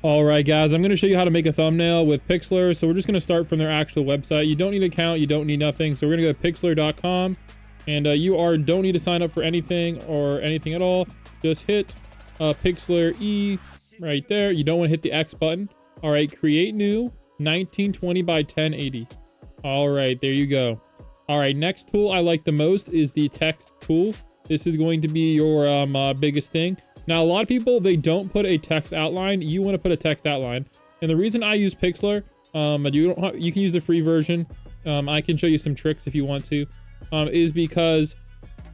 All right, guys, I'm going to show you how to make a thumbnail with Pixlr. So we're just going to start from their actual website. You don't need an account. You don't need nothing. So we're going to go to pixlr.com, and don't need to sign up for anything or anything at all. Just hit Pixlr E right there. You don't want to hit the X button. All right, create new 1920 by 1080. All right, there you go. All right, next tool I like the most is the text tool. This is going to be your biggest thing. Now, a lot of people, they don't put a text outline. You want to put a text outline. And the reason I use Pixlr, you can use the free version. I can show you some tricks if you want to, is because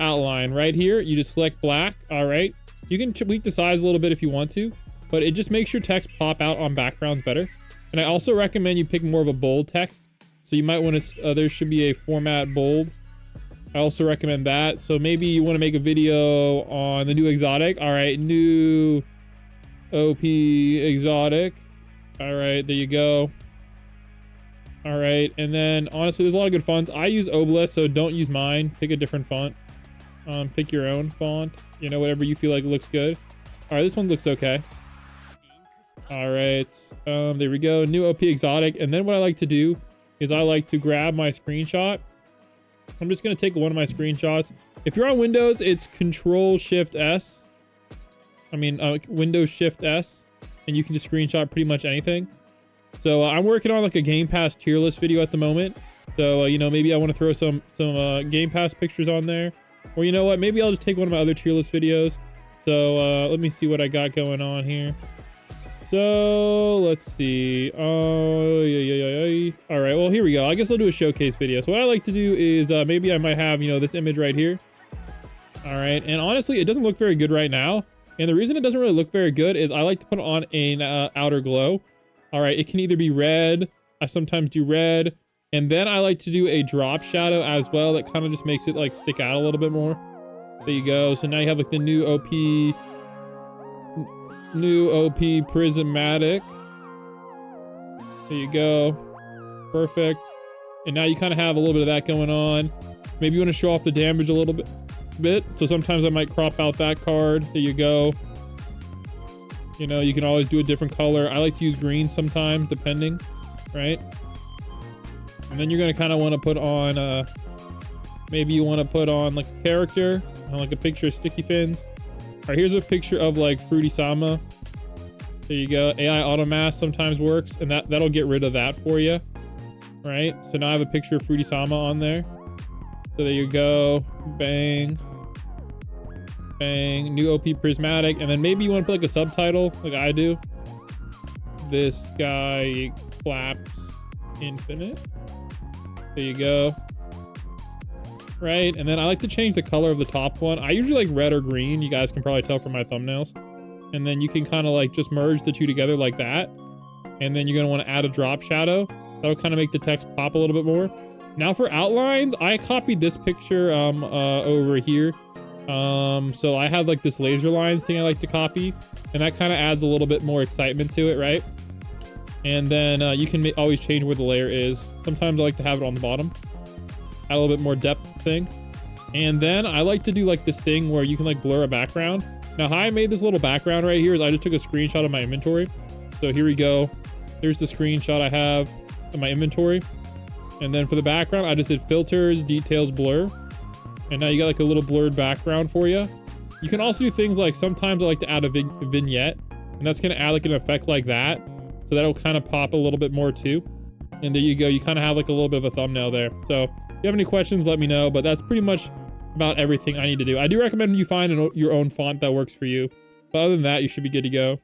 outline right here, you just select black. All right. You can tweak the size a little bit if you want to, but it just makes your text pop out on backgrounds better. And I also recommend you pick more of a bold text. So you might want to, there should be a format bold. I also recommend that. So maybe you want to make a video on the new exotic. All right, new OP exotic. All right, there you go. All right, and then honestly, there's a lot of good fonts. I use Obelisk, so don't use mine. Pick a different font. Pick your own font. You know, whatever you feel like looks good. All right, this one looks okay. All right, there we go. New OP exotic. And then what I like to do is I like to grab my screenshot. I'm just going to take one of my screenshots. If you're on Windows, it's Control Shift S. Windows Shift S, and you can just screenshot pretty much anything. So I'm working on like a Game Pass tier list video at the moment. So, maybe I want to throw some Game Pass pictures on there, or you know what? Maybe I'll just take one of my other tier list videos. So let me see what I got going on here. So let's see. Oh, yeah. All right, well, here we go. I guess I'll do a showcase video. So what I like to do is maybe I might have, this image right here. All right, and honestly, it doesn't look very good right now. And the reason it doesn't really look very good is I like to put on an outer glow. All right, it can either be red. I sometimes do red. And then I like to do a drop shadow as well. That kind of just makes it like stick out a little bit more. There you go. So now you have like the new OP prismatic. There you go. Perfect. And now you kind of have a little bit of that going on. Maybe you want to show off the damage a little bit. So sometimes I might crop out that card. There you go. You can always do a different color. I like to use green sometimes, depending, right? And then you're going to kind of want to put on, maybe you want to put on like a character, like a picture of Sticky Fins. All right, here's a picture of like Fruity Sama. There you go. AI auto mask sometimes works, and that'll get rid of that for you. Right? So now I have a picture of Fruity Sama on there. So there you go. Bang. Bang. New OP prismatic. And then maybe you want to put like a subtitle like I do. This guy claps infinite. There you go. Right, and then I like to change the color of the top one. I usually like red or green. You guys can probably tell from my thumbnails. And then you can kind of like just merge the two together like that. And then you're going to want to add a drop shadow. That'll kind of make the text pop a little bit more. Now for outlines, I copied this picture over here. So I have like this laser lines thing I like to copy. And that kind of adds a little bit more excitement to it, right? And then you can always change where the layer is. Sometimes I like to have it on the bottom. Add a little bit more depth thing. And then I like to do like this thing where you can like blur a background. Now how I made this little background right here is I just took a screenshot of my inventory. So here we go. Here's the screenshot I have of my inventory. And then for the background, I just did filters, details, blur. And now you got like a little blurred background for you. You can also do things like sometimes I like to add a vignette, and that's going to add like an effect like that. So that'll kind of pop a little bit more too. And there you go. You kind of have like a little bit of a thumbnail there. So if you have any questions, let me know. But that's pretty much about everything I need to do. I do recommend you find your own font that works for you. But other than that, you should be good to go.